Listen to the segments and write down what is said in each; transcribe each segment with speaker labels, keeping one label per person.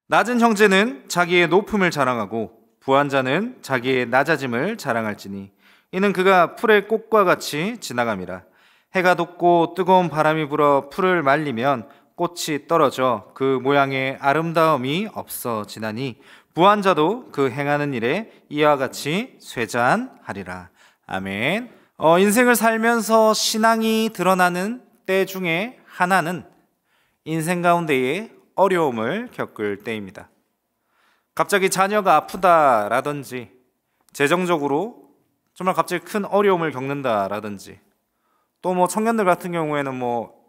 Speaker 1: 낮은 형제는 자기의 높음을 자랑하고 부한 자는 자기의 낮아짐을 자랑할지니 이는 그가 풀의 꽃과 같이 지나감이라. 해가 돋고 뜨거운 바람이 불어 풀을 말리면 꽃이 떨어져 그 모양의 아름다움이 없어지나니 부한 자도 그 행하는 일에 이와 같이 쇠잔하리라. 아멘. 인생을 살면서 신앙이 드러나는 때 중에 하나는 인생 가운데에 어려움을 겪을 때입니다. 갑자기 자녀가 아프다라든지, 재정적으로 정말 갑자기 큰 어려움을 겪는다라든지, 또 청년들 같은 경우에는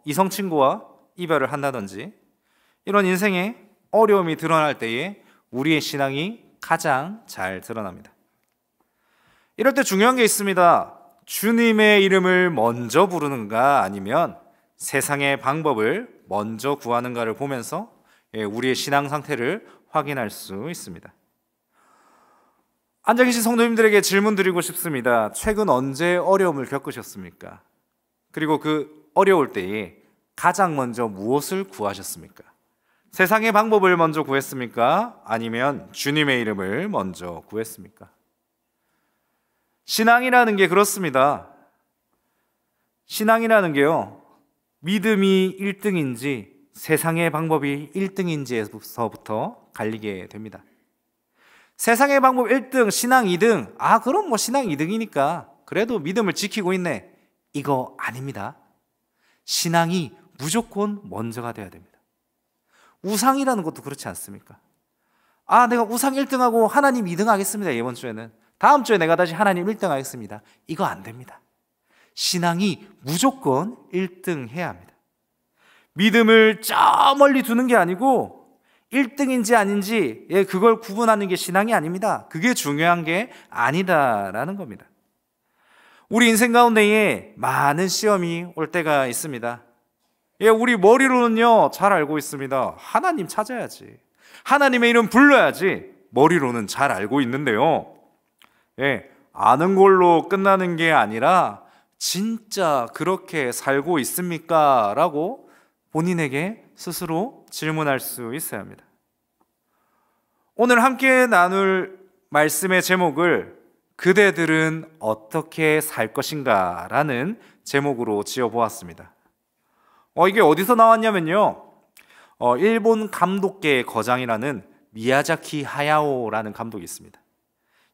Speaker 1: 이성 친구와 이별을 한다든지, 이런 인생에 어려움이 드러날 때에 우리의 신앙이 가장 잘 드러납니다. 이럴 때 중요한 게 있습니다. 주님의 이름을 먼저 부르는가 아니면 세상의 방법을 먼저 구하는가를 보면서 우리의 신앙 상태를 확인할 수 있습니다. 앉아 계신 성도님들에게 질문 드리고 싶습니다. 최근 언제 어려움을 겪으셨습니까? 그리고 그 어려울 때에 가장 먼저 무엇을 구하셨습니까? 세상의 방법을 먼저 구했습니까? 아니면 주님의 이름을 먼저 구했습니까? 신앙이라는 게 그렇습니다. 신앙이라는 게요, 믿음이 1등인지 세상의 방법이 1등인지에서부터 갈리게 됩니다. 세상의 방법 1등, 신앙 2등, 그럼 신앙 2등이니까 그래도 믿음을 지키고 있네, 이거 아닙니다. 신앙이 무조건 먼저가 돼야 됩니다. 우상이라는 것도 그렇지 않습니까? 내가 우상 1등하고 하나님 2등 하겠습니다. 이번 주에는 다음 주에 내가 다시 하나님 1등 하겠습니다. 이거 안 됩니다. 신앙이 무조건 1등 해야 합니다. 믿음을 저 멀리 두는 게 아니고 1등인지 아닌지 그걸 구분하는 게 신앙이 아닙니다. 그게 중요한 게 아니다라는 겁니다. 우리 인생 가운데에 많은 시험이 올 때가 있습니다. 우리 머리로는요 잘 알고 있습니다. 하나님 찾아야지, 하나님의 이름 불러야지, 머리로는 잘 알고 있는데요, 아는 걸로 끝나는 게 아니라 진짜 그렇게 살고 있습니까? 라고 본인에게 스스로 질문할 수 있어야 합니다. 오늘 함께 나눌 말씀의 제목을 그대들은 어떻게 살 것인가 라는 제목으로 지어보았습니다. 이게 어디서 나왔냐면요, 일본 감독계의 거장이라는 미야자키 하야오라는 감독이 있습니다.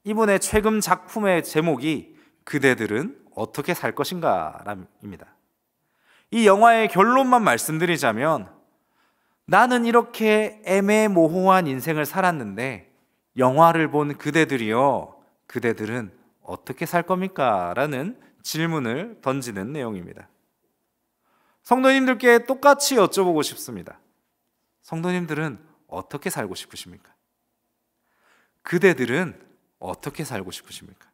Speaker 1: 이분의 최근 작품의 제목이 그대들은 어떻게 살 것인가 입니다. 이 영화의 결론만 말씀드리자면, 나는 이렇게 애매모호한 인생을 살았는데 영화를 본 그대들이요, 그대들은 어떻게 살 겁니까? 라는 질문을 던지는 내용입니다. 성도님들께 똑같이 여쭤보고 싶습니다. 성도님들은 어떻게 살고 싶으십니까? 그대들은 어떻게 살고 싶으십니까?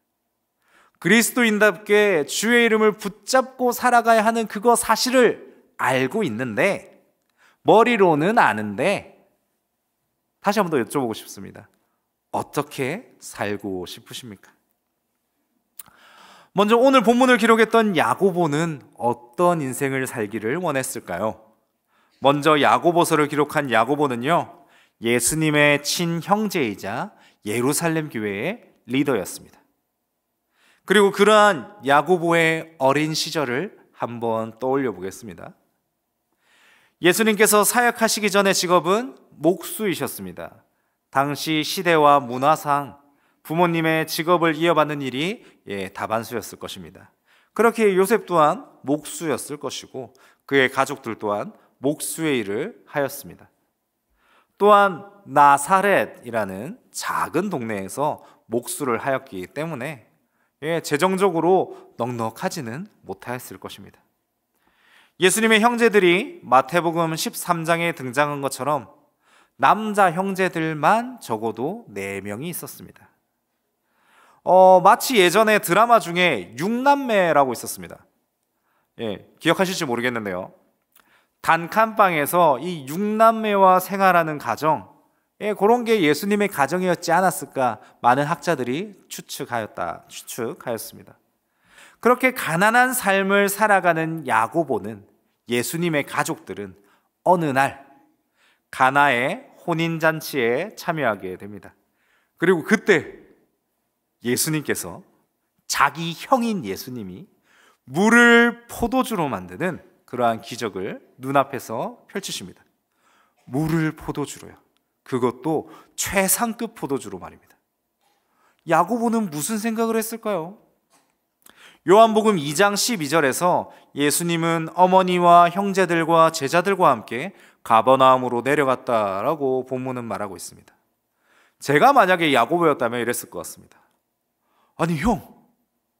Speaker 1: 그리스도인답게 주의 이름을 붙잡고 살아가야 하는 그거 사실을 알고 있는데, 머리로는 아는데, 다시 한번 더 여쭤보고 싶습니다. 어떻게 살고 싶으십니까? 먼저 오늘 본문을 기록했던 야고보는 어떤 인생을 살기를 원했을까요? 먼저 야고보서를 기록한 야고보는요, 예수님의 친형제이자 예루살렘 교회의 리더였습니다. 그리고 그러한 야고보의 어린 시절을 한번 떠올려 보겠습니다. 예수님께서 사역하시기 전의 직업은 목수이셨습니다. 당시 시대와 문화상 부모님의 직업을 이어받는 일이 다반수였을 것입니다. 그렇게 요셉 또한 목수였을 것이고 그의 가족들 또한 목수의 일을 하였습니다. 또한 나사렛이라는 작은 동네에서 목수를 하였기 때문에 재정적으로 넉넉하지는 못하였을 것입니다. 예수님의 형제들이 마태복음 13장에 등장한 것처럼 남자 형제들만 적어도 4명이 있었습니다. 마치 예전에 드라마 중에 6남매라고 있었습니다. 기억하실지 모르겠는데요, 단칸방에서 이 6남매와 생활하는 가정, 그런 게 예수님의 가정이었지 않았을까 많은 학자들이 추측하였습니다. 그렇게 가난한 삶을 살아가는 야고보는, 예수님의 가족들은 어느 날 가나의 혼인잔치에 참여하게 됩니다. 그리고 그때 예수님께서 자기 형인 예수님이 물을 포도주로 만드는 그러한 기적을 눈앞에서 펼치십니다. 물을 포도주로요. 그것도 최상급 포도주로 말입니다. 야고보는 무슨 생각을 했을까요? 요한복음 2장 12절에서 예수님은 어머니와 형제들과 제자들과 함께 가버나움으로 내려갔다라고 본문은 말하고 있습니다. 제가 만약에 야고보였다면 이랬을 것 같습니다. 아니 형,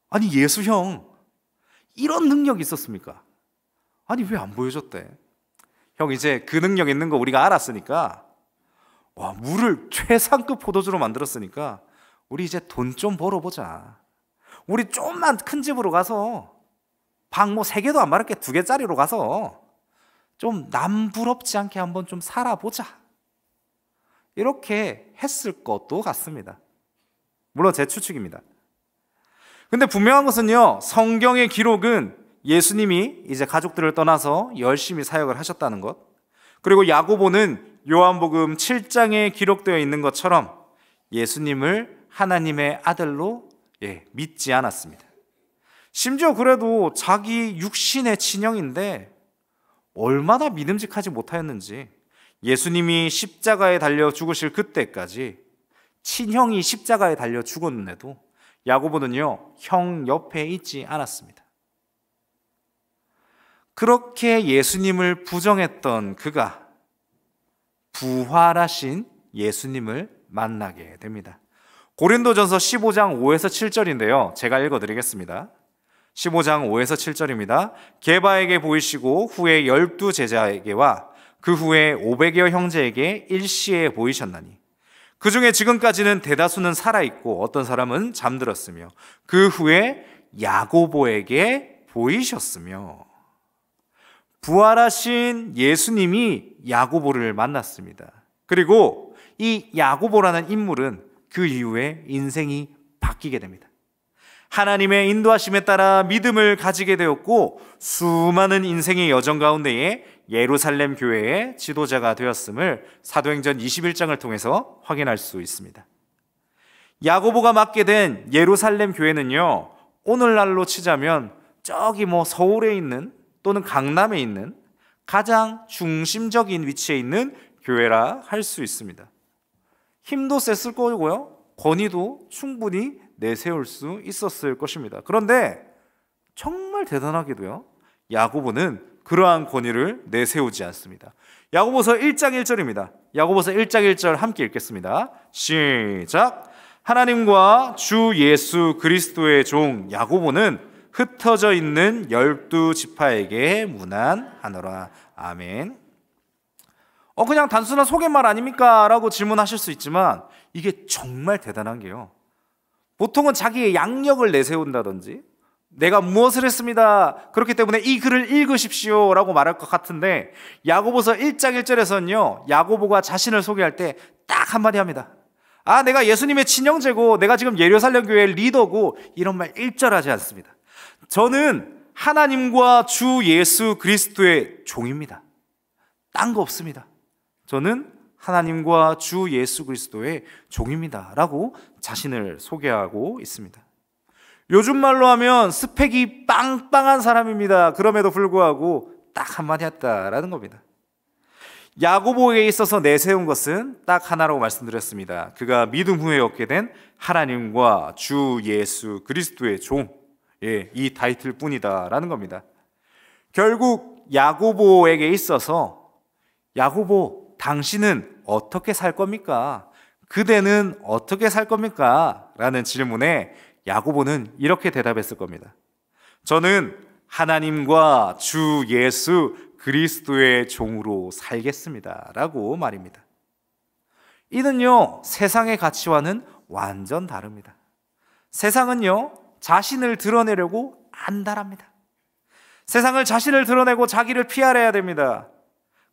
Speaker 1: 아니 예수 형, 이런 능력이 있었습니까? 아니 왜 안 보여줬대? 형 이제 그 능력 있는 거 우리가 알았으니까, 와 물을 최상급 포도주로 만들었으니까 우리 이제 돈 좀 벌어보자. 우리 좀만 큰 집으로 가서 방 뭐 3개도 안 마렵게 2개짜리로 가서 좀 남 부럽지 않게 한번 좀 살아보자. 이렇게 했을 것도 같습니다. 물론 제 추측입니다. 근데 분명한 것은요, 성경의 기록은 예수님이 이제 가족들을 떠나서 열심히 사역을 하셨다는 것, 그리고 야고보는 요한복음 7장에 기록되어 있는 것처럼 예수님을 하나님의 아들로 믿지 않았습니다. 심지어 그래도 자기 육신의 친형인데 얼마나 믿음직하지 못하였는지, 예수님이 십자가에 달려 죽으실 그때까지 친형이 십자가에 달려 죽었는데도 야고보는요, 형 옆에 있지 않았습니다. 그렇게 예수님을 부정했던 그가 부활하신 예수님을 만나게 됩니다. 고린도전서 15장 5에서 7절인데요. 제가 읽어드리겠습니다. 15장 5에서 7절입니다. 게바에게 보이시고 후에 12 제자에게와 그 후에 500여 형제에게 일시에 보이셨나니 그 중에 지금까지는 대다수는 살아있고 어떤 사람은 잠들었으며 그 후에 야고보에게 보이셨으며, 부활하신 예수님이 야고보를 만났습니다. 그리고 이 야고보라는 인물은 그 이후에 인생이 바뀌게 됩니다. 하나님의 인도하심에 따라 믿음을 가지게 되었고 수많은 인생의 여정 가운데에 예루살렘 교회의 지도자가 되었음을 사도행전 21장을 통해서 확인할 수 있습니다. 야고보가 맡게 된 예루살렘 교회는요, 오늘날로 치자면 저기 서울에 있는 또는 강남에 있는 가장 중심적인 위치에 있는 교회라 할 수 있습니다. 힘도 셌을 거고요, 권위도 충분히 내세울 수 있었을 것입니다. 그런데 정말 대단하게도요, 야고보는 그러한 권위를 내세우지 않습니다. 야고보서 1장 1절입니다. 야고보서 1장 1절 함께 읽겠습니다. 시작. 하나님과 주 예수 그리스도의 종 야고보는 흩어져 있는 12지파에게 문안하노라. 아멘. 그냥 단순한 소개말 아닙니까? 라고 질문하실 수 있지만 이게 정말 대단한 게요, 보통은 자기의 양력을 내세운다든지 내가 무엇을 했습니다, 그렇기 때문에 이 글을 읽으십시오 라고 말할 것 같은데, 야고보서 1장 1절에서는요 야고보가 자신을 소개할 때 딱 한마디 합니다. 내가 예수님의 친형제고 내가 지금 예루살렘 교회의 리더고 이런 말 일절하지 않습니다. 저는 하나님과 주 예수 그리스도의 종입니다. 딴 거 없습니다. 저는 하나님과 주 예수 그리스도의 종입니다 라고 자신을 소개하고 있습니다. 요즘 말로 하면 스펙이 빵빵한 사람입니다. 그럼에도 불구하고 딱 한마디 했다라는 겁니다. 야고보에게 있어서 내세운 것은 딱 하나라고 말씀드렸습니다. 그가 믿음 후에 얻게 된 하나님과 주 예수 그리스도의 종, 이 타이틀 뿐이다라는 겁니다. 결국 야고보에게 있어서 야고보, 당신은 어떻게 살 겁니까? 그대는 어떻게 살 겁니까? 라는 질문에 야고보는 이렇게 대답했을 겁니다. 저는 하나님과 주 예수 그리스도의 종으로 살겠습니다 라고 말입니다. 이는요, 세상의 가치와는 완전 다릅니다. 세상은요, 자신을 드러내려고 안달합니다. 세상을 자신을 드러내고 자기를 피하려야 됩니다.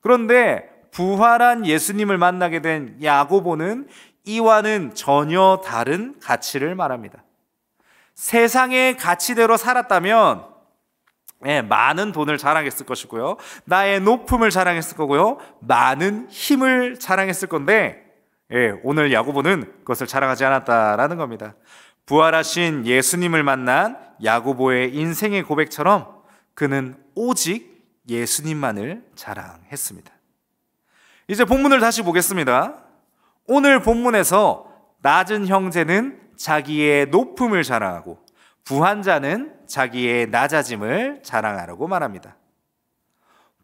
Speaker 1: 그런데 부활한 예수님을 만나게 된 야고보는 이와는 전혀 다른 가치를 말합니다. 세상의 가치대로 살았다면 많은 돈을 자랑했을 것이고요. 나의 높음을 자랑했을 거고요. 많은 힘을 자랑했을 건데 오늘 야고보는 그것을 자랑하지 않았다라는 겁니다. 부활하신 예수님을 만난 야고보의 인생의 고백처럼 그는 오직 예수님만을 자랑했습니다. 이제 본문을 다시 보겠습니다. 오늘 본문에서 낮은 형제는 자기의 높음을 자랑하고 부한 자는 자기의 낮아짐을 자랑하라고 말합니다.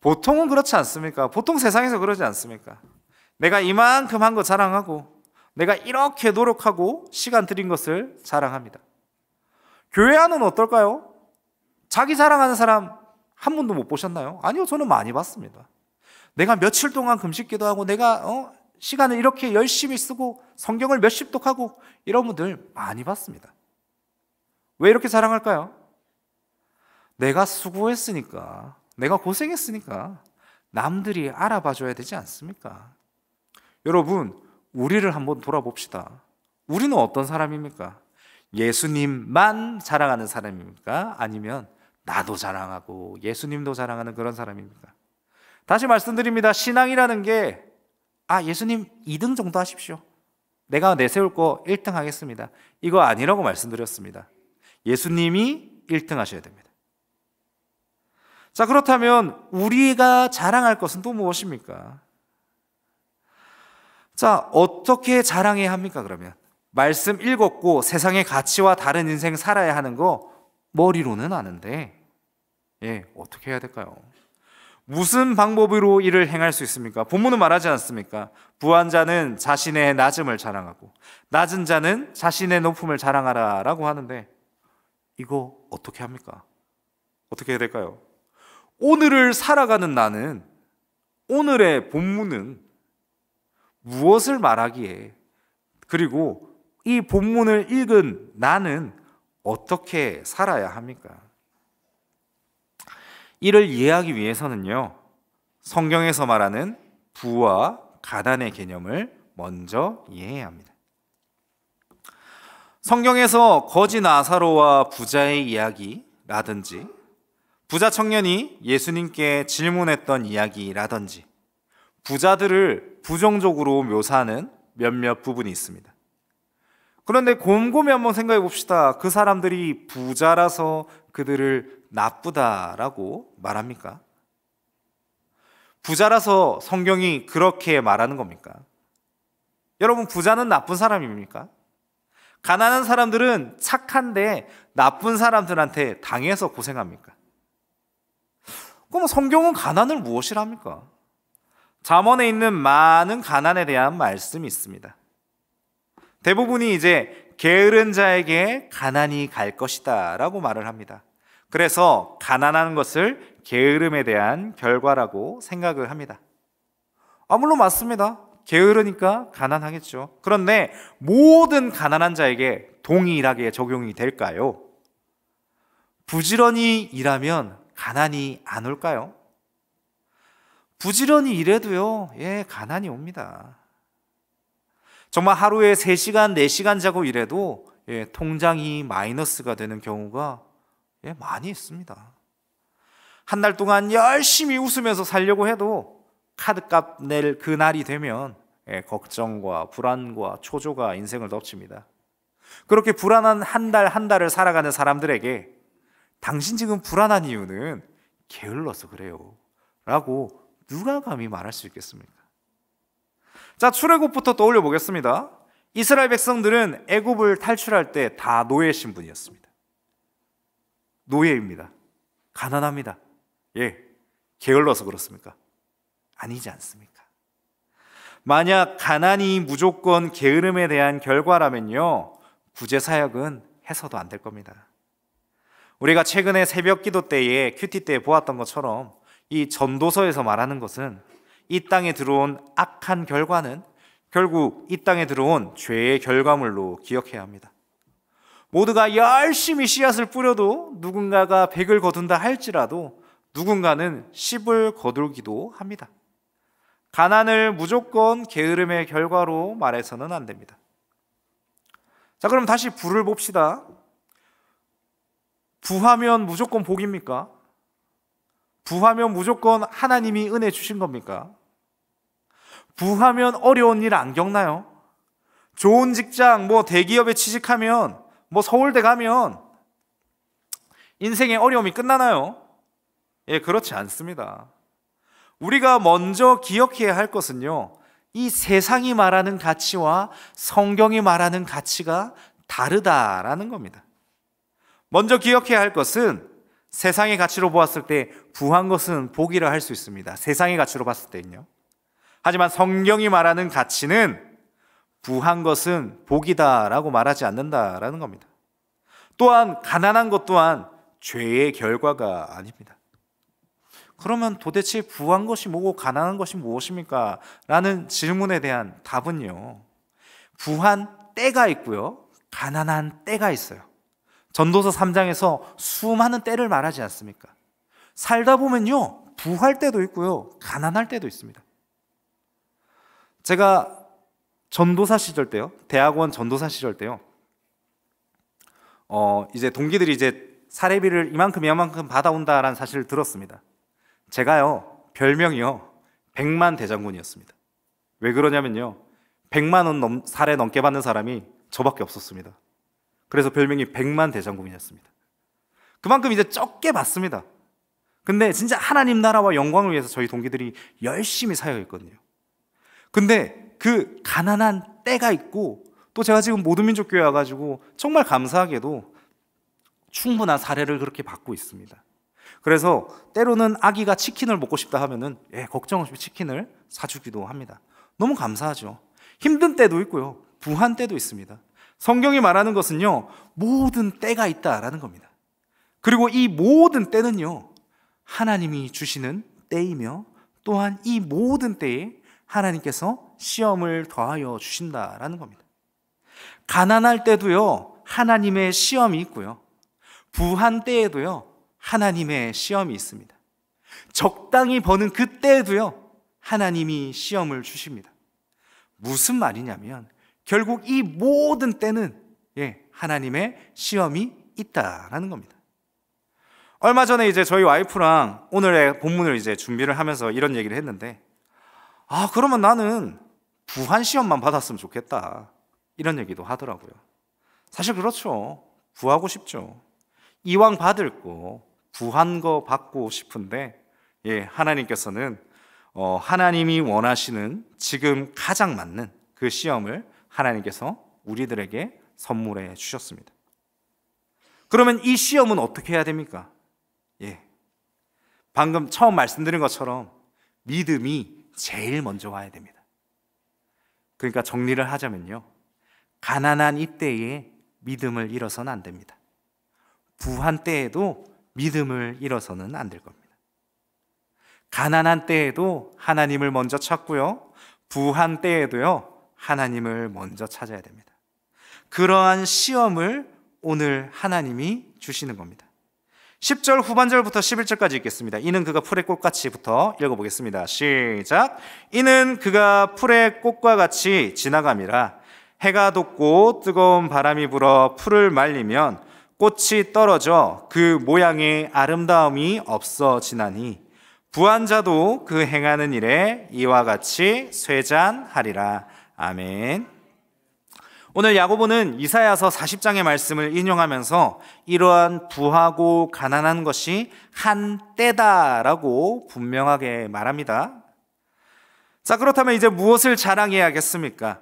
Speaker 1: 보통은 그렇지 않습니까? 보통 세상에서 그러지 않습니까? 내가 이만큼 한 거 자랑하고 내가 이렇게 노력하고 시간 들인 것을 자랑합니다. 교회 안은 어떨까요? 자기 자랑하는 사람 한 분도 못 보셨나요? 아니요, 저는 많이 봤습니다. 내가 며칠 동안 금식 기도하고 내가 시간을 이렇게 열심히 쓰고 성경을 몇십 독하고 이런 분들 많이 봤습니다. 왜 이렇게 자랑할까요? 내가 수고했으니까, 내가 고생했으니까 남들이 알아봐 줘야 되지 않습니까? 여러분, 우리를 한번 돌아봅시다. 우리는 어떤 사람입니까? 예수님만 자랑하는 사람입니까? 아니면 나도 자랑하고 예수님도 자랑하는 그런 사람입니까? 다시 말씀드립니다. 신앙이라는 게 예수님 2등 정도 하십시오. 내가 내세울 거 1등 하겠습니다. 이거 아니라고 말씀드렸습니다. 예수님이 1등 하셔야 됩니다. 자, 그렇다면 우리가 자랑할 것은 또 무엇입니까? 자, 어떻게 자랑해야 합니까, 그러면? 말씀 읽었고 세상의 가치와 다른 인생 살아야 하는 거 머리로는 아는데 어떻게 해야 될까요? 무슨 방법으로 이를 행할 수 있습니까? 본문은 말하지 않습니까? 부한 자는 자신의 낮음을 자랑하고 낮은 자는 자신의 높음을 자랑하라라고 하는데 이거 어떻게 합니까? 어떻게 해야 될까요? 오늘을 살아가는 나는, 오늘의 본문은 무엇을 말하기에, 그리고 이 본문을 읽은 나는 어떻게 살아야 합니까? 이를 이해하기 위해서는요, 성경에서 말하는 부와 가난의 개념을 먼저 이해해야 합니다. 성경에서 거지 나사로와 부자의 이야기라든지 부자 청년이 예수님께 질문했던 이야기라든지 부자들을 부정적으로 묘사하는 몇몇 부분이 있습니다. 그런데 곰곰이 한번 생각해 봅시다. 그 사람들이 부자라서 그들을 나쁘다라고 말합니까? 부자라서 성경이 그렇게 말하는 겁니까? 여러분, 부자는 나쁜 사람입니까? 가난한 사람들은 착한데 나쁜 사람들한테 당해서 고생합니까? 그럼 성경은 가난을 무엇이라 합니까? 잠언에 있는 많은 가난에 대한 말씀이 있습니다. 대부분이 이제 게으른 자에게 가난이 갈 것이다 라고 말을 합니다. 그래서 가난한 것을 게으름에 대한 결과라고 생각을 합니다. 물론 맞습니다. 게으르니까 가난하겠죠. 그런데 모든 가난한 자에게 동일하게 적용이 될까요? 부지런히 일하면 가난이 안 올까요? 부지런히 일해도요, 가난이 옵니다. 정말 하루에 3시간, 4시간 자고 일해도 통장이 마이너스가 되는 경우가 많이 있습니다. 한 달 동안 열심히 웃으면서 살려고 해도 카드값 낼 그날이 되면 걱정과 불안과 초조가 인생을 덮칩니다. 그렇게 불안한 한 달 한 달을 살아가는 사람들에게 당신 지금 불안한 이유는 게을러서 그래요 라고 누가 감히 말할 수 있겠습니까? 자, 출애굽부터 떠올려 보겠습니다. 이스라엘 백성들은 애굽을 탈출할 때 다 노예 신분이었습니다. 노예입니다. 가난합니다. 게을러서 그렇습니까? 아니지 않습니까? 만약 가난이 무조건 게으름에 대한 결과라면요, 구제사역은 해서도 안 될 겁니다. 우리가 최근에 새벽 기도 때에 큐티 때 보았던 것처럼 이 전도서에서 말하는 것은 이 땅에 들어온 악한 결과는 결국 이 땅에 들어온 죄의 결과물로 기억해야 합니다. 모두가 열심히 씨앗을 뿌려도 누군가가 100을 거둔다 할지라도 누군가는 10을 거두기도 합니다. 가난을 무조건 게으름의 결과로 말해서는 안 됩니다. 자, 그럼 다시 부를 봅시다. 부하면 무조건 복입니까? 부하면 무조건 하나님이 은혜 주신 겁니까? 부하면 어려운 일 안 겪나요? 좋은 직장, 대기업에 취직하면, 서울대 가면 인생의 어려움이 끝나나요? 예, 그렇지 않습니다. 우리가 먼저 기억해야 할 것은요, 이 세상이 말하는 가치와 성경이 말하는 가치가 다르다라는 겁니다. 먼저 기억해야 할 것은 세상의 가치로 보았을 때 부한 것은 복이라 할 수 있습니다. 세상의 가치로 봤을 때는요. 하지만 성경이 말하는 가치는 부한 것은 복이다라고 말하지 않는다라는 겁니다. 또한 가난한 것 또한 죄의 결과가 아닙니다. 그러면 도대체 부한 것이 뭐고 가난한 것이 무엇입니까? 라는 질문에 대한 답은요, 부한 때가 있고요, 가난한 때가 있어요. 전도서 3장에서 수많은 때를 말하지 않습니까? 살다 보면요, 부할 때도 있고요, 가난할 때도 있습니다. 제가 전도사 시절 때요, 대학원 전도사 시절 때요, 이제 동기들이 이제 사례비를 이만큼 받아온다라는 사실을 들었습니다. 제가요, 별명이요, 100만 대장군이었습니다. 왜 그러냐면요, 100만 원 사례 넘게 받는 사람이 저밖에 없었습니다. 그래서 별명이 100만 대장군이었습니다. 그만큼 이제 적게 받습니다. 근데 진짜 하나님 나라와 영광을 위해서 저희 동기들이 열심히 사역했거든요. 근데 그 가난한 때가 있고, 또 제가 지금 모두민족교회 와가지고 정말 감사하게도 충분한 사례를 그렇게 받고 있습니다. 그래서 때로는 아기가 치킨을 먹고 싶다 하면은 걱정 없이 치킨을 사주기도 합니다. 너무 감사하죠. 힘든 때도 있고요, 부한 때도 있습니다. 성경이 말하는 것은요, 모든 때가 있다라는 겁니다. 그리고 이 모든 때는요, 하나님이 주시는 때이며, 또한 이 모든 때에 하나님께서 시험을 더하여 주신다라는 겁니다. 가난할 때도요, 하나님의 시험이 있고요, 부한 때에도요, 하나님의 시험이 있습니다. 적당히 버는 그때에도요, 하나님이 시험을 주십니다. 무슨 말이냐면 결국 이 모든 때는 하나님의 시험이 있다라는 겁니다. 얼마 전에 이제 저희 와이프랑 오늘의 본문을 이제 준비를 하면서 이런 얘기를 했는데, 그러면 나는 부한 시험만 받았으면 좋겠다, 이런 얘기도 하더라고요. 사실 그렇죠. 부하고 싶죠. 이왕 받을 거 부한 거 받고 싶은데, 하나님께서는 하나님이 원하시는 지금 가장 맞는 그 시험을 하나님께서 우리들에게 선물해 주셨습니다. 그러면 이 시험은 어떻게 해야 됩니까? 방금 처음 말씀드린 것처럼 믿음이 제일 먼저 와야 됩니다. 그러니까 정리를 하자면요, 가난한 이때에 믿음을 잃어서는 안 됩니다. 부한 때에도 믿음을 잃어서는 안 될 겁니다. 가난한 때에도 하나님을 먼저 찾고요, 부한 때에도요, 하나님을 먼저 찾아야 됩니다. 그러한 시험을 오늘 하나님이 주시는 겁니다. 10절 후반절부터 11절까지 읽겠습니다. 이는 그가 풀의 꽃같이부터 읽어보겠습니다. 시작. 이는 그가 풀의 꽃과 같이 지나감이라. 해가 돋고 뜨거운 바람이 불어 풀을 말리면 꽃이 떨어져 그 모양의 아름다움이 없어지나니 부한 자도 그 행하는 일에 이와 같이 쇠잔하리라. 아멘. 오늘 야고보는 이사야서 40장의 말씀을 인용하면서 이러한 부하고 가난한 것이 한때다라고 분명하게 말합니다. 자, 그렇다면 이제 무엇을 자랑해야겠습니까?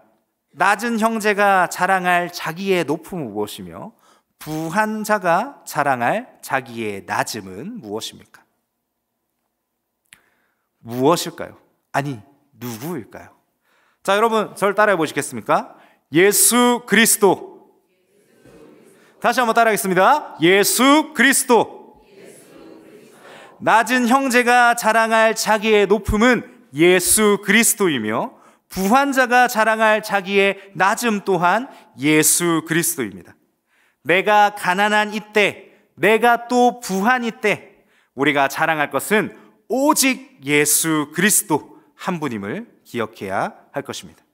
Speaker 1: 낮은 형제가 자랑할 자기의 높음은 무엇이며 부한 자가 자랑할 자기의 낮음은 무엇입니까? 무엇일까요? 아니, 누구일까요? 자, 여러분 저를 따라해 보시겠습니까? 예수 그리스도. 다시 한번 따라하겠습니다. 예수 그리스도. 낮은 형제가 자랑할 자기의 높음은 예수 그리스도이며 부한 자가 자랑할 자기의 낮음 또한 예수 그리스도입니다. 내가 가난한 이때, 내가 또 부한 이때 우리가 자랑할 것은 오직 예수 그리스도 한 분임을 기억해야 할 것입니다.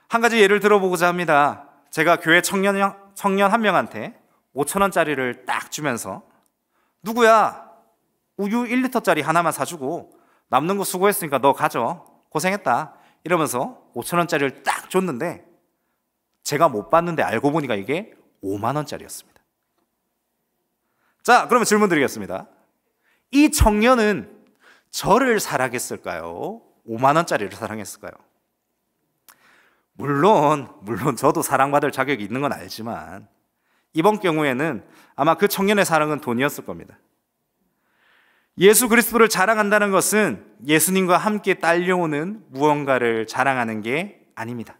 Speaker 1: 한 가지 예를 들어보고자 합니다. 제가 교회 청년 한 명한테 5,000원짜리를 딱 주면서, 누구야? 우유 1리터짜리 하나만 사주고 남는 거 수고했으니까 너 가져. 고생했다. 이러면서 5,000원짜리를 딱 줬는데 제가 못 봤는데 알고 보니까 이게 5만 원짜리였습니다. 자, 그러면 질문 드리겠습니다. 이 청년은 저를 사랑했을까요? 5만 원짜리를 사랑했을까요? 물론 저도 사랑받을 자격이 있는 건 알지만 이번 경우에는 아마 그 청년의 사랑은 돈이었을 겁니다. 예수 그리스도를 자랑한다는 것은 예수님과 함께 딸려오는 무언가를 자랑하는 게 아닙니다.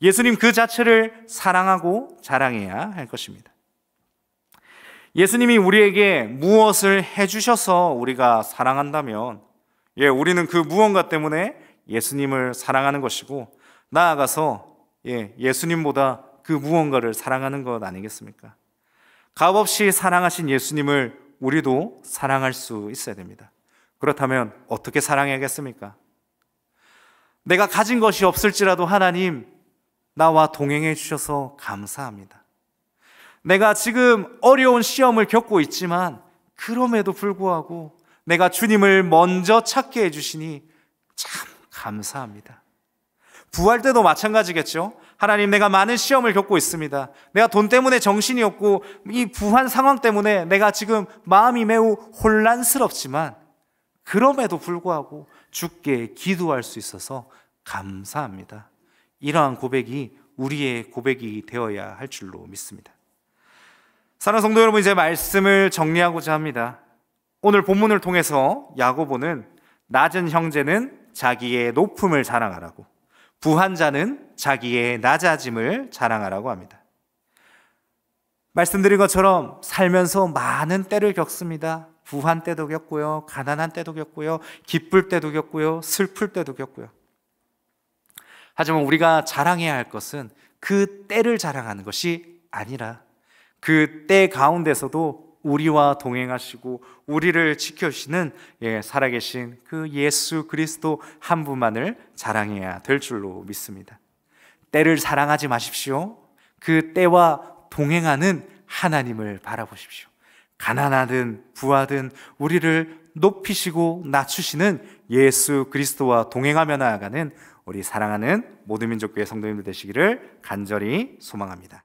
Speaker 1: 예수님 그 자체를 사랑하고 자랑해야 할 것입니다. 예수님이 우리에게 무엇을 해주셔서 우리가 사랑한다면 우리는 그 무언가 때문에 예수님을 사랑하는 것이고 나아가서 예수님보다 그 무언가를 사랑하는 것 아니겠습니까? 값없이 사랑하신 예수님을 우리도 사랑할 수 있어야 됩니다. 그렇다면 어떻게 사랑해야겠습니까? 내가 가진 것이 없을지라도 하나님 나와 동행해 주셔서 감사합니다. 내가 지금 어려운 시험을 겪고 있지만 그럼에도 불구하고 내가 주님을 먼저 찾게 해주시니 참 감사합니다. 부활 때도 마찬가지겠죠. 하나님, 내가 많은 시험을 겪고 있습니다. 내가 돈 때문에 정신이 없고 이 부한 상황 때문에 내가 지금 마음이 매우 혼란스럽지만 그럼에도 불구하고 주께 기도할 수 있어서 감사합니다. 이러한 고백이 우리의 고백이 되어야 할 줄로 믿습니다. 사랑하는 성도 여러분, 이제 말씀을 정리하고자 합니다. 오늘 본문을 통해서 야고보는 낮은 형제는 자기의 높음을 자랑하라고, 부한 자는 자기의 낮아짐을 자랑하라고 합니다. 말씀드린 것처럼 살면서 많은 때를 겪습니다. 부한 때도 겪고요, 가난한 때도 겪고요, 기쁠 때도 겪고요, 슬플 때도 겪고요. 하지만 우리가 자랑해야 할 것은 그 때를 자랑하는 것이 아니라 그 때 가운데서도 우리와 동행하시고 우리를 지켜주시는 살아계신 그 예수 그리스도 한 분만을 자랑해야 될 줄로 믿습니다. 때를 사랑하지 마십시오. 그 때와 동행하는 하나님을 바라보십시오. 가난하든 부하든 우리를 높이시고 낮추시는 예수 그리스도와 동행하며 나아가는 우리 사랑하는 모든 민족교회 성도님들 되시기를 간절히 소망합니다.